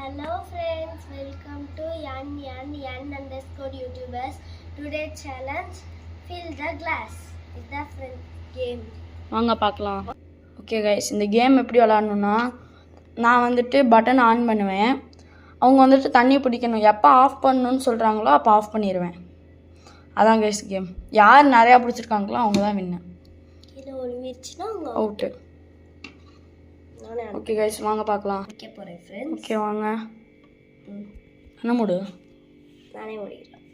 Hello friends, welcome to yan_YouTubers. Today challenge, fill the glass. It's the friend game. வாங்க பார்க்கலாம். Okay guys, இந்த game எப்படி விளாடணுன்னா, நான் வந்துட்டு பட்டன் ஆன் பண்ணுவேன், அவங்க வந்துட்டு தண்ணி பிடிக்கணும். எப்போ ஆஃப் பண்ணணுன்னு சொல்கிறாங்களோ அப்போ ஆஃப் பண்ணிடுவேன். அதான் கைஸ் கேம். யார் நிறையா பிடிச்சிருக்காங்களோ அவங்க தான் வின்னு. கீழே ஒளிமிச்சுன்னா அவங்க அவுட்டு. ஓகே கைஸ், வாங்க பார்க்கலாம். ஓகே போகிறேன் ஃப்ரெண்ட்ஸ். ஓகே வாங்க. என்ன மூடு? நானே முடிக்கிறேன்.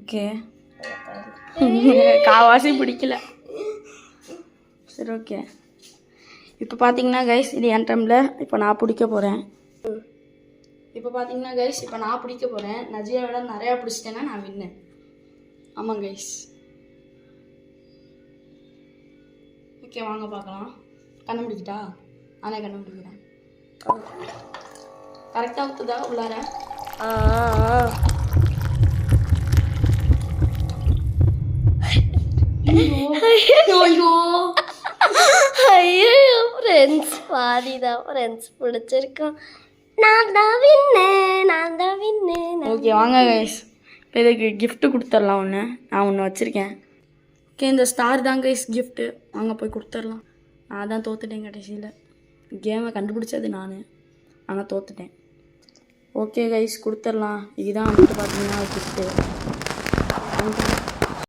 ஓகே, காவாசி பிடிக்கல. சரி ஓகே, இப்போ பார்த்தீங்கன்னா கைஸ் இது என் டைமில். இப்போ நான் பிடிக்க போகிறேன். இப்போ பார்த்தீங்கன்னா கைஸ் இப்போ நான் பிடிக்க போகிறேன். நஜியை விட நிறையா பிடிச்சிட்டேன்னா நான் வின்னு. ஆமாம் கைஸ். ஓகே வாங்க பார்க்கலாம். கண்டுபிடிக்கிட்டா? நானே கண்டுபிடிக்கிறேன். கரெக்டாக ஊற்றுதா உள்ளார? ஐயோ ஃப்ரெண்ட்ஸ், பாதிதான் ஃப்ரெண்ட்ஸ் பிடிச்சிருக்கோம். நான் தான் வின்னு. ஓகே வாங்க கைஸ், இப்போ இதுக்கு கிஃப்ட்டு கொடுத்துடலாம். நான் ஒன்று வச்சுருக்கேன். ஓகே, இந்த ஸ்டார் தான் கைஸ் கிஃப்ட்டு. வாங்க போய் கொடுத்துடலாம். நான் தான் தோத்துட்டேன் கடைசியில். கேமை கண்டுபிடிச்சது நான், ஆனால் தோத்துட்டேன். ஓகே கைஸ், கொடுத்துடலாம். இதுதான் வந்துட்டு பார்த்தீங்கன்னா கிஃப்ட்டு.